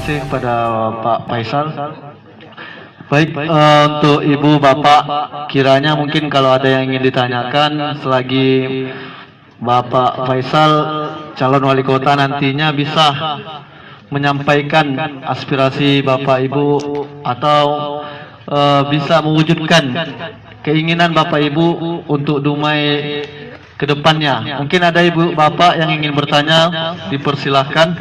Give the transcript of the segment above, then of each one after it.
kasih kepada Pak Faisal. Baik, untuk Ibu Bapak, kiranya mungkin kalau ada yang ingin ditanyakan selagi Bapak Faisal calon wali kota nantinya bisa menyampaikan aspirasi Bapak Ibu atau bisa mewujudkan keinginan Bapak Ibu untuk Dumai ke depannya. Mungkin ada Ibu Bapak yang ingin bertanya, dipersilahkan.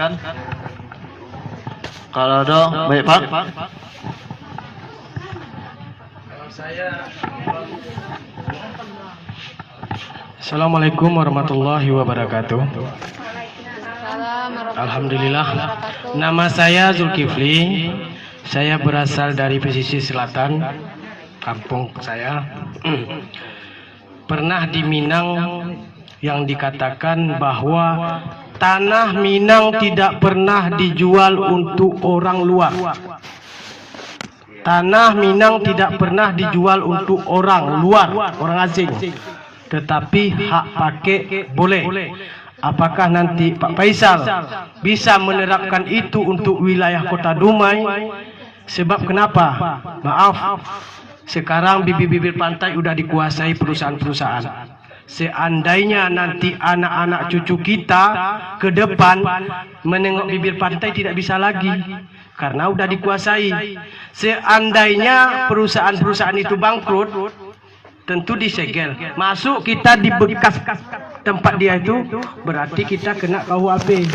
Kalau ada, baik Pak. Assalamualaikum warahmatullahi wabarakatuh. Alhamdulillah. Nama saya Zulkifli. Saya berasal dari pesisir selatan, kampung saya. Pernah di Minang yang dikatakan bahwa tanah Minang tidak pernah dijual untuk orang luar. Tanah Minang tidak pernah dijual untuk orang luar, orang asing. Tetapi hak pakai boleh. Apakah nanti Pak Faisal bisa menerapkan itu untuk wilayah Kota Dumai? Sebab kenapa? Maaf, sekarang bibir-bibir pantai udah dikuasai perusahaan-perusahaan. Seandainya nanti anak-anak cucu kita ke depan menengok bibir pantai tidak bisa lagi, karena udah dikuasai. Seandainya perusahaan-perusahaan itu bangkrut, tentu disegel. Masuk kita di bekas tempat dia itu, berarti kita kena KUHP.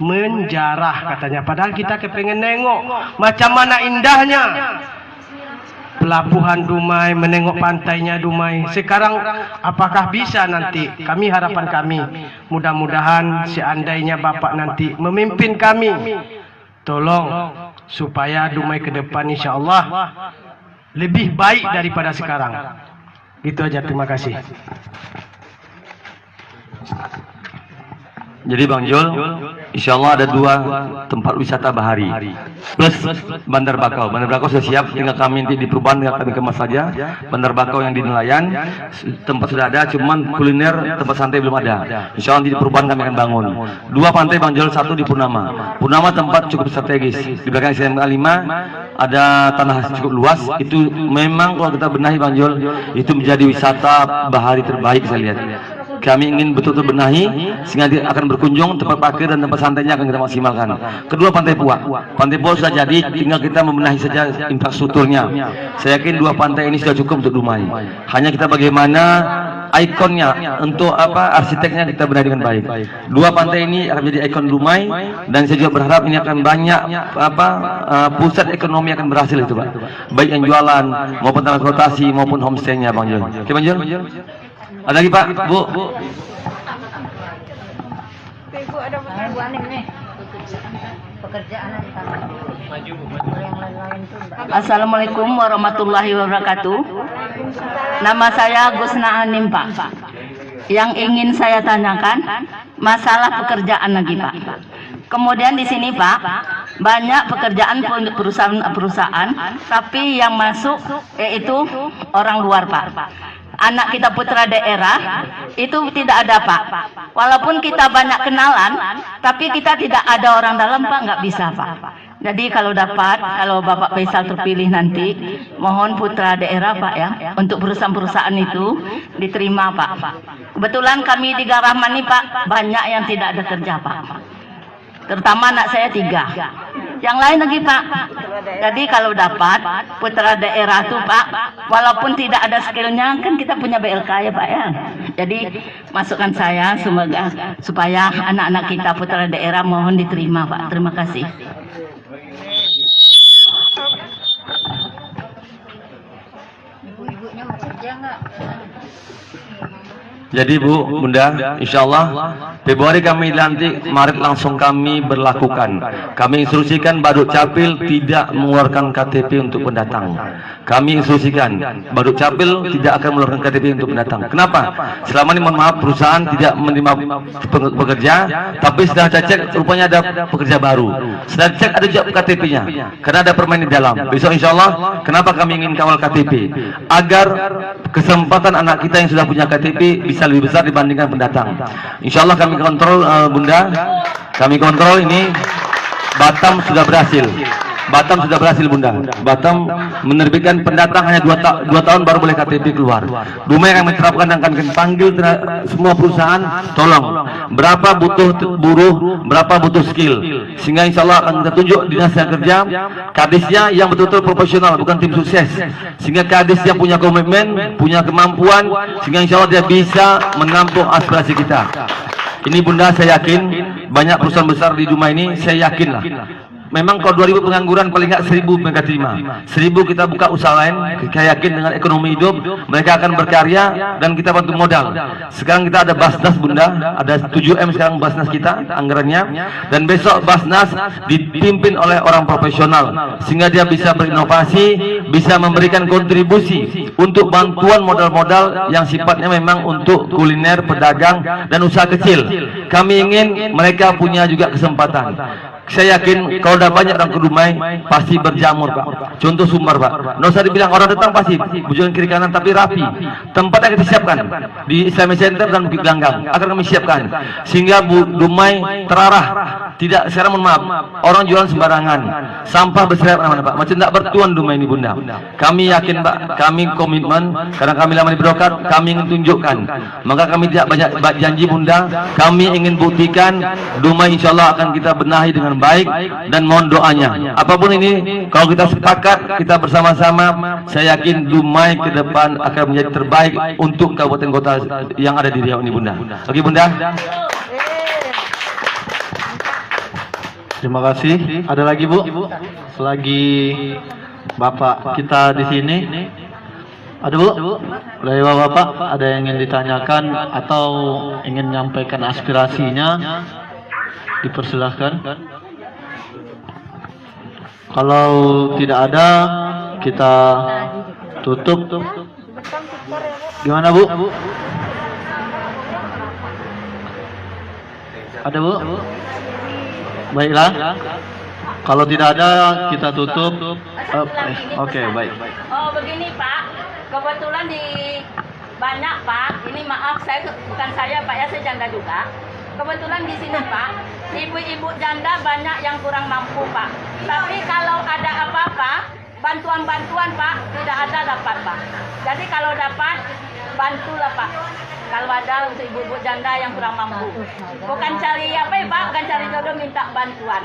Menjarah katanya. Padahal kita kepengen nengok macam mana indahnya pelabuhan Dumai, menengok pantainya Dumai. Sekarang apakah bisa nanti? Kami harapan kami, mudah-mudahan seandainya Bapak nanti memimpin kami, tolong supaya Dumai ke depan insya Allah lebih baik daripada sekarang. Gitu aja, terima kasih. Jadi Bang Jul, insya Allah ada 2 tempat wisata bahari plus Bandar Bakau. Bandar Bakau sudah siap, tinggal kami nanti di perubahan tinggal kami kemas saja. Bandar Bakau yang di nelayan tempat sudah ada, cuman kuliner tempat santai belum ada. Insya Allah nanti di perubahan kami akan bangun 2 pantai Bang Jul, 1 di Purnama. Purnama tempat cukup strategis, di belakang SMK 5 ada tanah cukup luas. Itu memang kalau kita benahi Bang Jul, itu menjadi wisata bahari terbaik saya lihat. Kami ingin betul-betul benahi sehingga dia akan berkunjung, tempat parkir dan tempat santainya akan kita maksimalkan. Kedua, Pantai Puak. Pantai Puak sudah jadi, tinggal kita membenahi saja infrastrukturnya. Saya yakin 2 pantai ini sudah cukup untuk Dumai. Hanya kita bagaimana ikonnya, untuk arsiteknya kita benahi dengan baik. 2 pantai ini akan menjadi ikon Dumai, dan saya juga berharap ini akan banyak pusat ekonomi akan berhasil itu Pak. Baik yang jualan maupun transportasi maupun homestay-nya Bang Jul. Oke Bang Jul? Ada lagi Pak, Bu? Ibu ada pertanyaan nih. Pekerjaan Assalamualaikum warahmatullahi wabarakatuh. Nama saya Gusna Anim Pak. Yang ingin saya tanyakan masalah pekerjaan lagi Pak. Kemudian di sini Pak, banyak pekerjaan perusahaan, tapi yang masuk yaitu orang luar Pak. Anak kita putra daerah itu tidak ada Pak. Walaupun kita banyak kenalan, tapi kita tidak ada orang dalam Pak, nggak bisa Pak. Jadi kalau Bapak Faisal terpilih nanti, mohon putra daerah Pak ya, untuk perusahaan-perusahaan itu diterima Pak. Kebetulan kami di Garahman nih Pak, banyak yang tidak ada kerja Pak. Terutama anak saya 3. Yang lain lagi Pak. Jadi kalau dapat putra daerah tuh Pak, walaupun tidak ada skillnya, kan kita punya BLK ya Pak ya. Jadi masukan saya semoga supaya anak-anak kita putra daerah mohon diterima Pak. Terima kasih. Ibu-ibunya mau kerja nggak? Jadi Bu, Bunda, insya Allah Februari kami dilantik, Maret langsung kami berlakukan. Kami instruksikan Baduk Capil tidak mengeluarkan KTP untuk pendatang. Kami instruksikan Baduk Capil tidak akan mengeluarkan KTP untuk pendatang. Kenapa? Selama ini mohon maaf perusahaan tidak menerima pekerja, tapi setelah saya cek rupanya ada pekerja baru. Setelah cek ada juga KTP-nya, karena ada permain di dalam. Besok insya Allah, kenapa kami ingin kawal KTP? Agar kesempatan anak kita yang sudah punya KTP bisa lebih besar dibandingkan pendatang. Insya Allah kami kontrol Bunda, kami kontrol ini Batam sudah berhasil. Batam sudah berhasil Bunda. Batam menerbitkan pendatang hanya 2 tahun baru boleh KTP keluar. Dumai yang menerapkan dan akan panggil semua perusahaan, tolong berapa butuh buruh, berapa butuh skill, sehingga insya Allah akan kita tunjuk dinas kerja kadisnya yang betul-betul profesional, bukan tim sukses, sehingga kadis yang punya komitmen, punya kemampuan, sehingga insya Allah dia bisa menampung aspirasi kita. Ini Bunda, saya yakin banyak perusahaan besar di Dumai ini, saya yakin lah. Memang kalau 2000 pengangguran paling nggak 1000 mereka terima. 1000 kita buka usaha lain, saya yakin dengan ekonomi hidup mereka akan berkarya dan kita bantu modal. Sekarang kita ada Basnas Bunda, ada 7M sekarang Basnas kita anggarannya, dan besok Basnas dipimpin oleh orang profesional sehingga dia bisa berinovasi, bisa memberikan kontribusi untuk bantuan modal-modal yang sifatnya memang untuk kuliner, pedagang dan usaha kecil. Kami ingin mereka punya juga kesempatan. Saya yakin kalau udah banyak orang ke Dumai pasti berjamur Pak. Contoh Sumbar Pak, nggak usah dibilang orang datang pasti bujukan kiri kanan tapi rapi. Tempat yang kita siapkan di Islamic Center dan Bukit Gelanggang akan kami siapkan sehingga Dumai terarah. Tidak, sekarang mohon maaf, orang jualan sembarangan, sampah berserakan mana Pak, macam tidak bertuan Dumai ini Bunda. Kami yakin Pak, kami komitmen karena kami lama di Brokat, kami ingin tunjukkan. Maka kami tidak banyak janji Bunda, kami ingin buktikan Dumai insya Allah akan kita benahi dengan baik dan mohon doanya. Apapun ini, kalau kita sepakat, kita bersama-sama, saya yakin Dumai ke depan akan menjadi terbaik untuk kabupaten kota yang ada di Riau ini Bunda. Oke Bunda. Terima kasih. Ada lagi Bu? Selagi Bapak kita di sini, ada Bu? Dari Bapak ada yang ingin ditanyakan atau ingin menyampaikan aspirasinya? Dipersilahkan. Kalau tidak ada, kita tutup. Gimana Bu? Ada Bu? Baiklah. Kalau tidak ada, kita tutup. Oke, baik. Oh begini Pak, kebetulan di banyak Pak. Ini maaf bukan saya Pak ya, saya janda juga. Kebetulan di sini Pak, ibu-ibu janda banyak yang kurang mampu Pak. Tapi kalau ada apa-apa, bantuan-bantuan Pak, tidak ada dapat Pak. Jadi kalau dapat, bantulah Pak. Kalau ada untuk ibu-ibu janda yang kurang mampu. Bukan cari apa ya Pak, bukan cari jodoh, minta bantuan.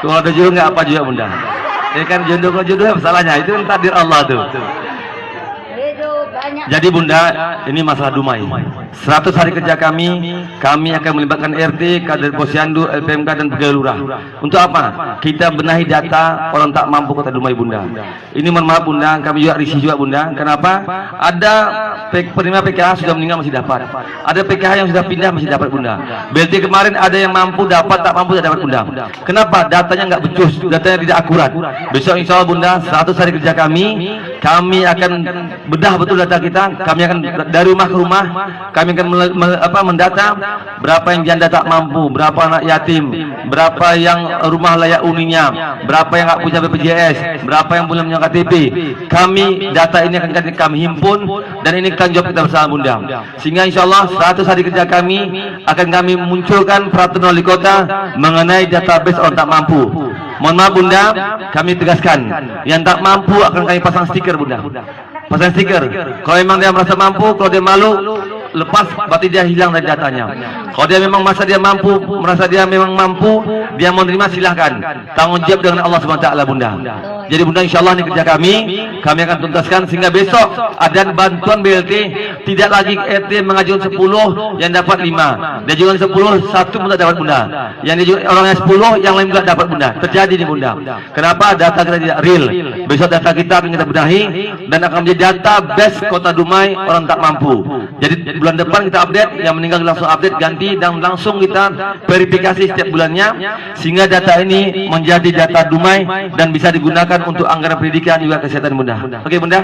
Kalau ada jodoh nggak apa juga Bunda. Ya kan jodoh masalahnya itu kan takdir Allah tuh. Jadi Bunda, ini masalah Dumai. 100 hari kerja kami akan melibatkan RT, Kader Posyandu, LPMK dan pegawai lurah. Untuk apa? Kita benahi data orang tak mampu kota Dumai Bunda. Ini mohon maaf Bunda, kami juga risih juga Bunda. Kenapa? Ada penerima PKH sudah meninggal masih dapat. Ada PKH yang sudah pindah masih dapat Bunda. BLT kemarin ada yang mampu dapat, tak mampu tidak dapat Bunda. Kenapa? Datanya nggak becus, datanya tidak akurat. Besok insya Allah Bunda, 100 hari kerja kami akan bedah betul data kita. Kami akan dari rumah ke rumah, kami akan mendata berapa yang janda tak mampu, berapa anak yatim, berapa yang rumah layak huninya, berapa yang nggak punya BPJS, berapa yang belum punya KTP. Kami data ini akan kami himpun dan ini tanggung jawab kita bersama Bunda. Sehingga insya Allah 100 hari kerja kami akan kami munculkan peraturan wali kota mengenai database orang tak mampu. Mohon maaf Bunda, kami tegaskan yang tak mampu akan kami pasang stiker Bunda. Pasang stiker. Kalau memang dia merasa mampu, kalau dia malu, lepas berarti dia hilang dari datanya. Kalau dia memang merasa dia mampu, dia mau terima silahkan. Tanggung jawab dengan Allah SWT Bunda. Jadi Bunda insya Allah ini kerja kami akan tuntaskan sehingga besok ada bantuan BLT, tidak lagi RT mengajukan 10 yang dapat 5. Dia juga 10, 1 pun tak dapat Bunda. Yang dia juga orangnya 10, yang lain juga dapat Bunda. Terjadi nih Bunda. Kenapa? Data kita tidak real. Besok data kita akan kita benahi dan akan menjadi database kota Dumai orang tak mampu. Jadi bulan depan kita update, yang meninggal langsung update ganti dan langsung kita verifikasi setiap bulannya sehingga data ini menjadi data Dumai dan bisa digunakan untuk anggaran pendidikan juga kesehatan Bunda. Oke Bunda.